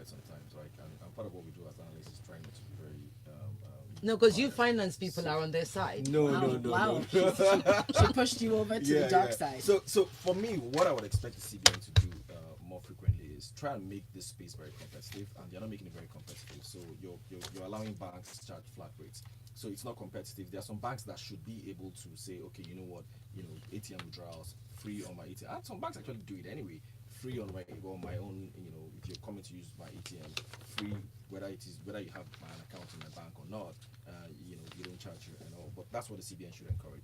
sometimes, right? And part of what we do as analysts is trying not to be very No, because you biased. finance people are on their side. No, Wow, no, no, wow. no. She pushed you over to the Yeah, dark yeah. side. So for me, what I would expect the CBN to do more frequently is try and make this space very competitive, and they're not making it very competitive. So you're allowing banks to charge flat rates. So it's not competitive. There are some banks that should be able to say, okay, you know what, ATM withdrawals free on my ATM. And some banks actually do it anyway, free on my own. If you're coming to use my ATM, free whether you have an account in my bank or not. You don't charge you and all. But that's what the CBN should encourage.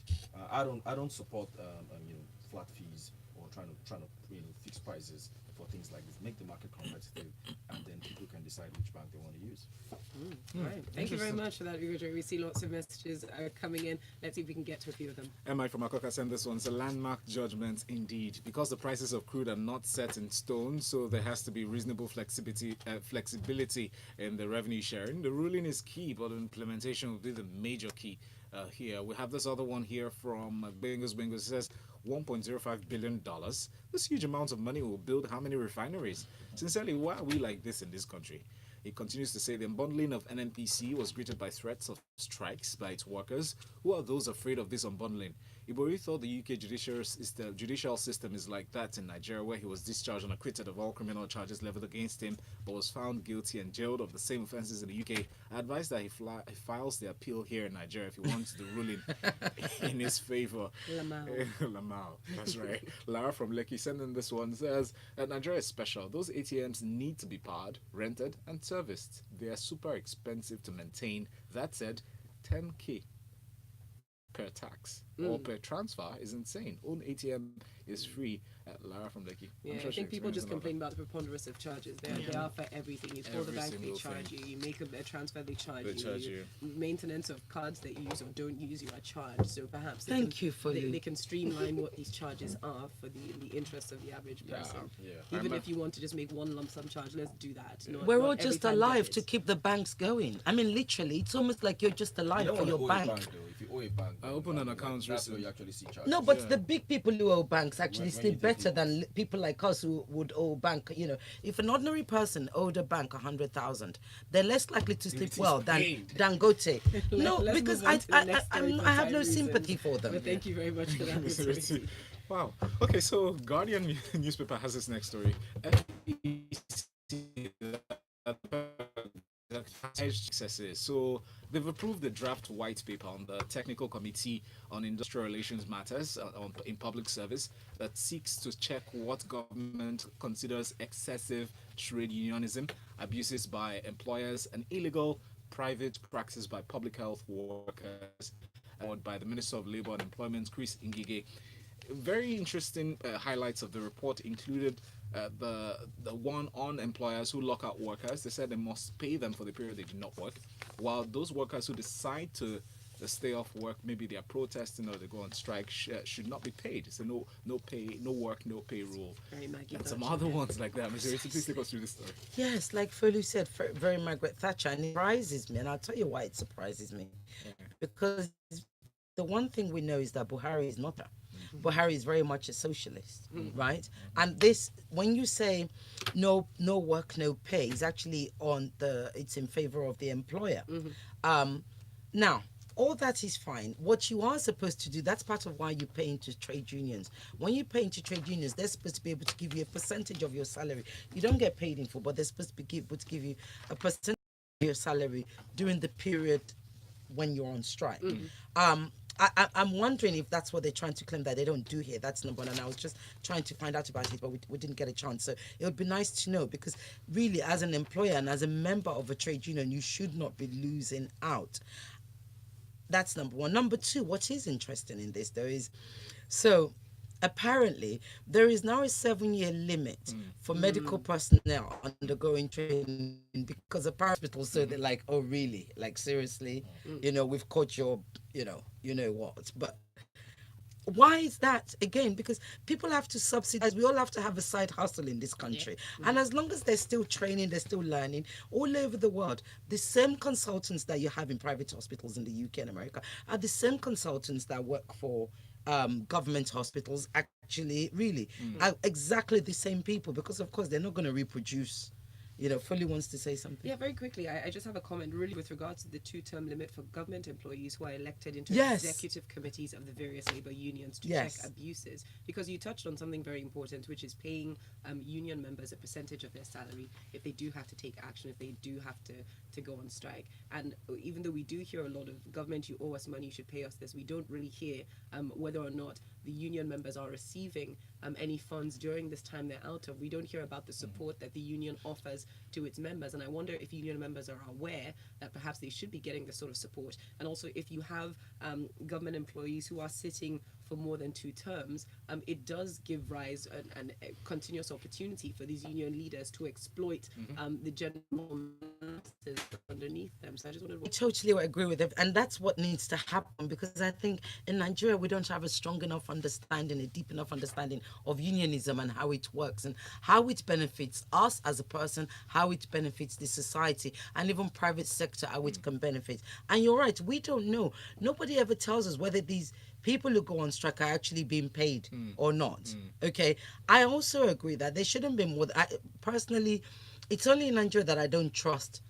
I don't support flat fees or trying to fix prices for things like this. Make the market competitive, and then people can decide which bank they want to use. Right. Thank you very much for that, Ugo. We see lots of messages coming in. Let's see if we can get to a few of them. MI from Akoka sent this one. It's a landmark judgment indeed. Because the prices of crude are not set in stone, so there has to be reasonable flexibility in the revenue sharing. The ruling is key, but implementation will be the major key here. We have this other one here from Bingos Bingos. It says $1.05 billion. This huge amount of money will build how many refineries? Sincerely, why are we like this in this country? He continues to say the unbundling of NNPC was greeted by threats of strikes by its workers. Who are those afraid of this unbundling? Ibori thought the UK judicial system is like that in Nigeria, where he was discharged and acquitted of all criminal charges leveled against him, but was found guilty and jailed of the same offences in the UK. I advise that he files the appeal here in Nigeria if he wants the ruling in his favour. Lamau, that's right. Lara from Lekki sending this one says that Nigeria is special. Those ATMs need to be powered, rented, and serviced. They are super expensive to maintain. That said, 10k per tax or per transfer is insane. Own ATM is free. Lara from Lekki. Yeah, I think people just complain about the preponderance of charges. They are for everything. You call the bank, they charge you. You make a transfer, they charge you. Maintenance of cards that you use or don't use, you are charged. So perhaps they can streamline what these charges are for the interest of the average person. Even if you want to just make one lump sum charge, let's do that. We're all just alive to keep the banks going. I mean, literally, it's almost like you're just alive for your bank. If you owe a bank, I open an account. That's where you actually see charges. No, but the big people who owe banks actually sleep better than people like us who would owe bank. If an ordinary person owed a bank 100,000, they're less likely to sleep well than Dangote. No, because I have no sympathy for them. But thank you very much for that. Wow. Okay, so Guardian newspaper has this next story. Successes. So they've approved the draft white paper on the Technical Committee on Industrial Relations Matters in Public Service that seeks to check what government considers excessive trade unionism, abuses by employers, and illegal private practice by public health workers, by the Minister of Labour and Employment, Chris Ngige. Very interesting highlights of the report included the one on employers who lock out workers. They said they must pay them for the period they did not work, while those workers who decide to stay off work, maybe they are protesting or they go on strike, should not be paid. So no pay, no work, no pay rule. And some other ones like that. Please take us through this story. Yes, like Folu said, very Margaret Thatcher, and it surprises me, and I'll tell you why it surprises me. Because the one thing we know is that Buhari is not that. Buhari is very much a socialist, right? And this, when you say no work, no pay, is actually it's in favor of the employer. Now, all that is fine. What you are supposed to do, that's part of why you pay into trade unions. When you pay into trade unions, they're supposed to be able to give you a percentage of your salary. You don't get paid in full, but they're supposed to be able to give you a percentage of your salary during the period when you're on strike. I'm wondering if that's what they're trying to claim that they don't do here. That's number one. And I was just trying to find out about it, but we didn't get a chance. So it would be nice to know, because really, as an employer and as a member of a trade union, you should not be losing out. That's number one. Number two, what is interesting in this, though, is apparently there is now a 7-year limit for medical personnel undergoing training, because of hospitals. So they're like, oh really, like seriously, we've caught your you know what. But why is that? Again, because people have to subsidize. We all have to have a side hustle in this country. And as long as they're still training, they're still learning all over the world, the same consultants that you have in private hospitals in the UK and America are the same consultants that work for government hospitals, actually, really, are exactly the same people, because of course they're not going to reproduce Fully wants to say something. Yeah, very quickly. I just have a comment really with regards to the 2-term limit for government employees who are elected into executive committees of the various labor unions to check abuses. Because you touched on something very important, which is paying union members a percentage of their salary if they do have to take action, if they do have to go on strike. And even though we do hear a lot of government, you owe us money, you should pay us this, we don't really hear whether or not the union members are receiving any funds during this time they're out of. We don't hear about the support that the union offers to its members, and I wonder if union members are aware that perhaps they should be getting this sort of support. And also, if you have government employees who are sitting for more than 2 terms, it does give rise and a continuous opportunity for these union leaders to exploit the general masses underneath them. So I just wanted to... I totally agree with it, and that's what needs to happen, because I think in Nigeria we don't have a strong enough understanding, a deep enough understanding of unionism and how it works and how it benefits us as a person, how it benefits the society, and even private sector, how it can benefit. And you're right, we don't know. Nobody ever tells us whether these people who go on strike are actually being paid or not. Okay, I also agree that there shouldn't be more. Personally, it's only in Nigeria that I don't trust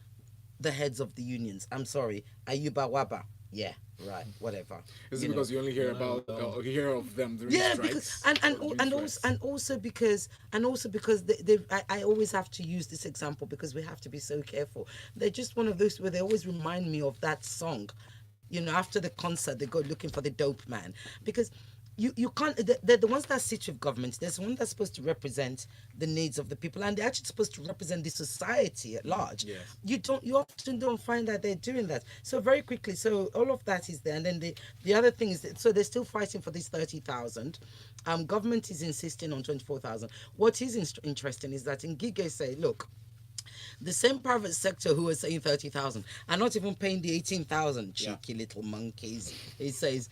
the heads of the unions. I'm sorry, Ayuba Waba. Yeah, right, whatever. Is it because you only hear about hear of them during strikes? Because and also because I always have to use this example because we have to be so careful. They're just one of those where they always remind me of that song. After the concert, they go looking for the dope man, because you can't. They're the ones that sit with government. There's one that's supposed to represent the needs of the people, and they're actually supposed to represent the society at large. Yes. You often don't find that they're doing that. So very quickly, so all of that is there, and then the other thing is that, so they're still fighting for this 30,000. Government is insisting on 24,000. What is interesting is that in Gige say, look, the same private sector who are saying 30,000 are not even paying the 18,000. Cheeky little monkeys. He says,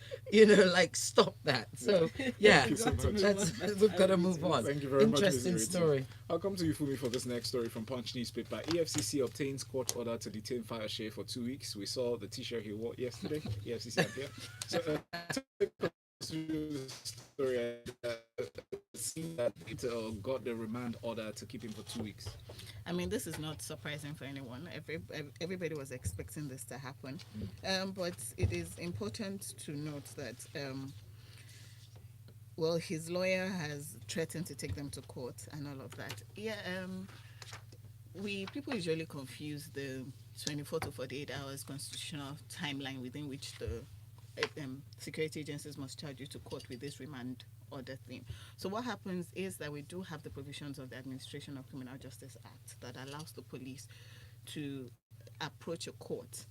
stop that. So we've got to move on. Thank you very much. Interesting story. I'll come to you, Fumi, for this next story from Punch newspaper. EFCC obtains court order to detain Fayose for 2 weeks. We saw the T-shirt he wore yesterday. EFCC up here. So, story, that it got the remand order to keep him for 2 weeks. I mean, this is not surprising for anyone. Everybody was expecting this to happen. But it is important to note that, his lawyer has threatened to take them to court and all of that. Yeah, people usually confuse the 24 to 48 hours constitutional timeline within which the security agencies must charge you to court with this remand order thing. So what happens is that we do have the provisions of the Administration of Criminal Justice Act that allows the police to approach a court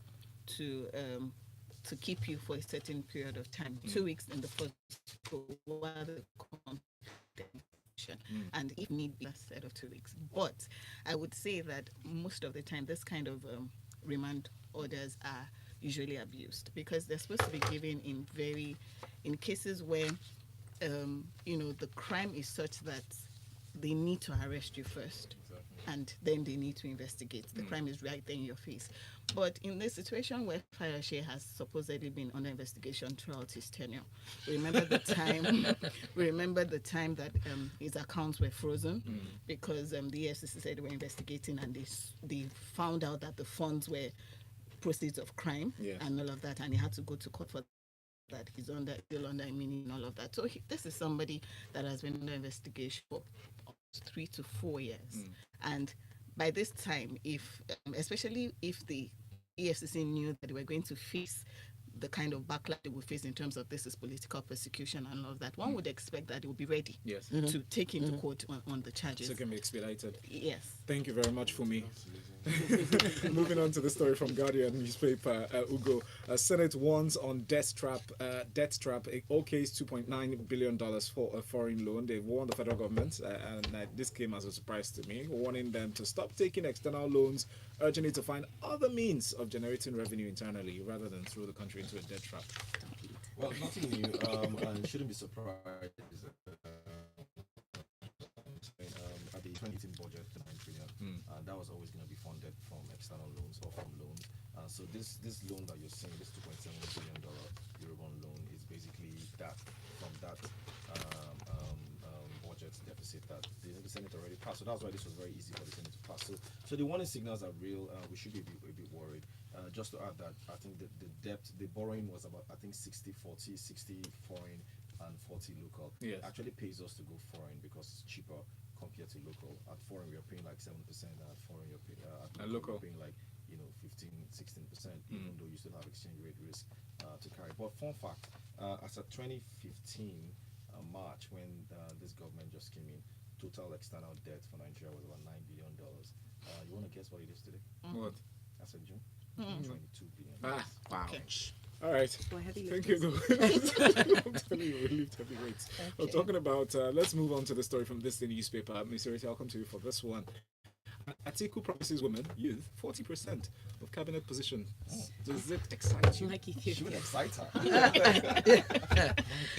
to keep you for a certain period of time, 2 weeks in the first while the and if need be, a set of 2 weeks. But I would say that most of the time, this kind of remand orders are usually abused because they're supposed to be given in cases where the crime is such that they need to arrest you first, and then they need to investigate. The crime is right there in your face. But in this situation where Fayose has supposedly been under investigation throughout his tenure, remember the time that his accounts were frozen because the EFCC said they were investigating, and they found out that the funds were proceeds of crime and all of that, and he had to go to court for that. He's still under immunity and all of that. So this is somebody that has been under investigation for 3 to 4 years, and by this time, especially if the EFCC knew that they were going to face the kind of backlash they will face in terms of this is political persecution and all of that, one would expect that they will be ready to take him to court on the charges. So it can be expedited. Yes. Thank you very much for me. Moving on to the story from Guardian newspaper, Ugo. Senate warns on debt trap. Okay, $2.9 billion for a foreign loan. They warned the federal government, and this came as a surprise to me, warning them to stop taking external loans, urging it to find other means of generating revenue internally rather than throw the country into a debt trap. Well, nothing new, and shouldn't be surprised. At the 2018 budget, the 9 trillion, that was always going to be funded from external loans or from loans. So this loan that you're seeing, this $2.7 billion Eurobond loan, is basically that from that budget budget deficit that the Senate already passed. So that's why this was very easy for the Senate to pass. So the warning signals are real. We should be a bit worried. Just to add that, I think the debt, the borrowing was about, I think 60-40, 60 foreign and 40 local. Yes. It actually pays us to go foreign because it's cheaper compared to local. At foreign, we are paying like 7%. At foreign, you're paying, at local, you're paying like 15-16%, even though you still have exchange rate risk to carry. But fun fact, as of 2015 March, when this government just came in, total external debt for Nigeria was about $9 billion. You want to guess what it is today? What? As of June, 22 billion. Wow. Okay. All right. Thank you. I'm telling you, we lift heavy weights. Okay. Well, talking about, let's move on to the story from this day newspaper. Ms. Rita, I'll come to you for this one. Atiku promises women, youth, 40% of cabinet positions. Does it excite you? Like Should Ethiopia. excite her.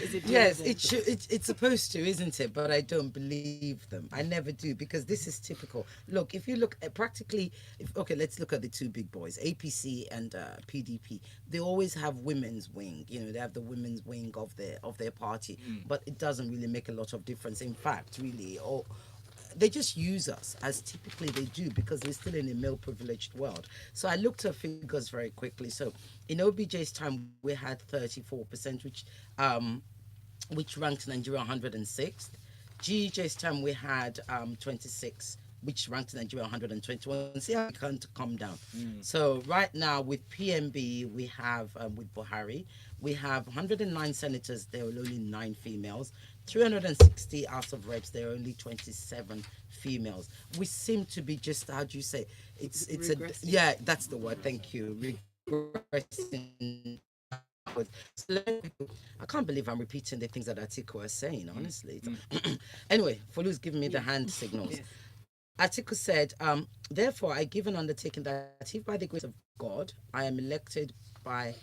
Is it Yes, doable? it should. It's supposed to, isn't it? But I don't believe them. I never do, because this is typical. Look, if you look at practically, okay, let's look at the two big boys, APC and PDP. They always have women's wing. You know, they have the women's wing of their party, but it doesn't really make a lot of difference. In fact, really, they just use us, as typically they do, because we're still in a male privileged world. So I looked at figures very quickly. So in OBJ's time, we had 34%, which ranked Nigeria 106th. GEJ's time, we had 26, which ranked Nigeria 121. See how it can't come down. So right now with PMB, we have, with Buhari, we have 109 senators, there are only 9 females. 360 House of Reps, there are only 27 females. We seem to be just, how do you say, it's Regressing. yeah, that's the word, thank you, regressing. I can't believe I'm repeating the things that Atiku is saying, honestly. Anyway, Folu's giving me the hand signals. Yes. Atiku said, therefore, I give an undertaking that if by the grace of God, I am elected by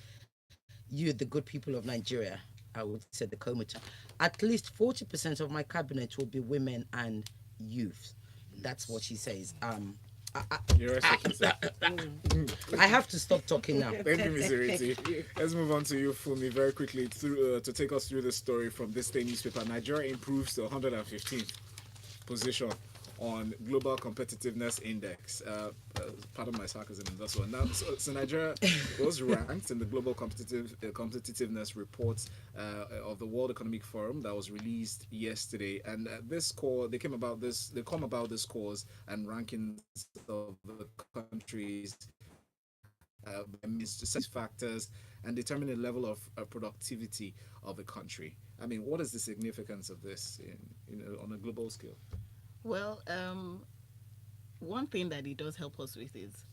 you, the good people of Nigeria, I would say the Komata, at least 40% of my cabinet will be women and youth. That's what she says. You're right. I have to stop talking now. Thank you, Ms. Iriti. Let's move on to you, Fumi, very quickly to take us through the story from this day newspaper. Nigeria improves to 115th position on Global Competitiveness Index. Pardon my sarcasm in this one. Now, so Nigeria was ranked in the Global Competitiveness Report of the World Economic Forum that was released yesterday. And this score, they come about this scores and rankings of the countries set factors and determine the level of productivity of a country. I mean, what is the significance of this on a global scale? Well, one thing that it does help us with is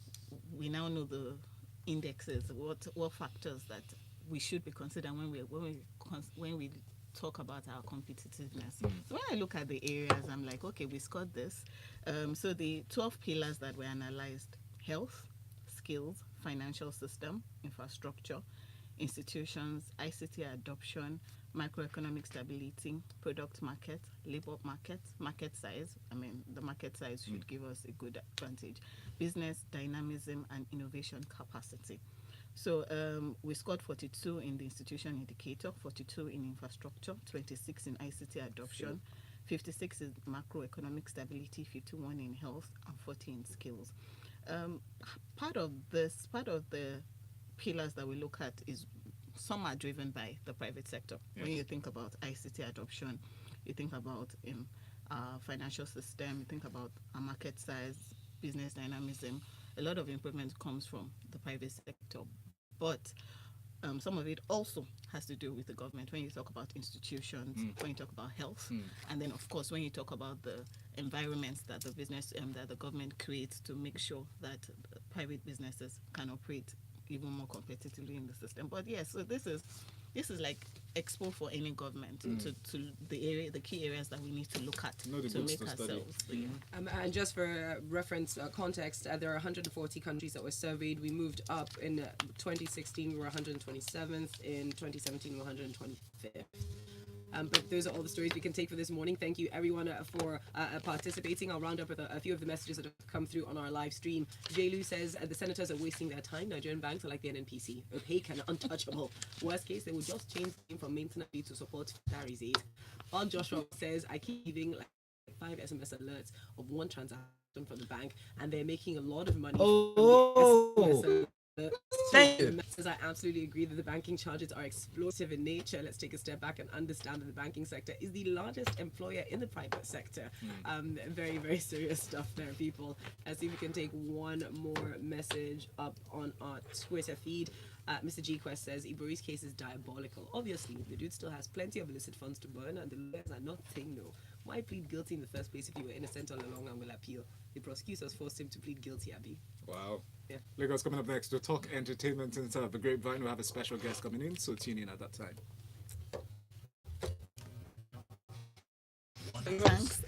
we now know the indexes, what factors that we should be considering when we talk about our competitiveness. So when I look at the areas, I'm like, okay, we scored this. So the 12 pillars that were analyzed: health, skills, financial system, infrastructure, institutions, ICT adoption, macroeconomic stability, product market, labor market, market size. I mean, the market size should give us a good advantage. Business dynamism and innovation capacity. So we scored 42 in the institution indicator, 42 in infrastructure, 26 in ICT adoption, 56 in macroeconomic stability, 51 in health, and 40 in skills. Part of the pillars that we look at is some are driven by the private sector. Yes. When you think about ICT adoption, you think about financial system, you think about a market size, business dynamism. A lot of improvement comes from the private sector, but some of it also has to do with the government. When you talk about institutions, when you talk about health, and then of course when you talk about the environments that the business that the government creates to make sure that private businesses can operate even more competitively in the system. But yes, so this is like expo for any government to the key areas that we need to look at to make ourselves. And just for reference context, there are 140 countries that were surveyed. We moved up in 2016. We were 127th. In 2017, we were 125th. But those are all the stories we can take for this morning. Thank you, everyone, for participating. I'll round up with a few of the messages that have come through on our live stream. Lu says the senators are wasting their time. Nigerian banks are like the NNPC, opaque and untouchable. Worst case, they would just change the name from maintenance fee to support Dari's aid. On Joshua says, I keep giving like 5 SMS alerts of one transaction from the bank, and they're making a lot of money. Thank you. I absolutely agree that the banking charges are explosive in nature. Let's take a step back and understand that the banking sector is the largest employer in the private sector. Very, very serious stuff there, people. Let's see if we can take one more message up on our Twitter feed. Mr. G Quest says Ibori's case is diabolical. Obviously, the dude still has plenty of illicit funds to burn, and the lawyers are not saying no. Why plead guilty in the first place if you were innocent all along and will appeal? The prosecutors forced him to plead guilty, Abby. Wow. Yeah. Lagos coming up next. We'll talk entertainment inside of the grapevine. We'll have a special guest coming in, so tune in at that time. Thanks.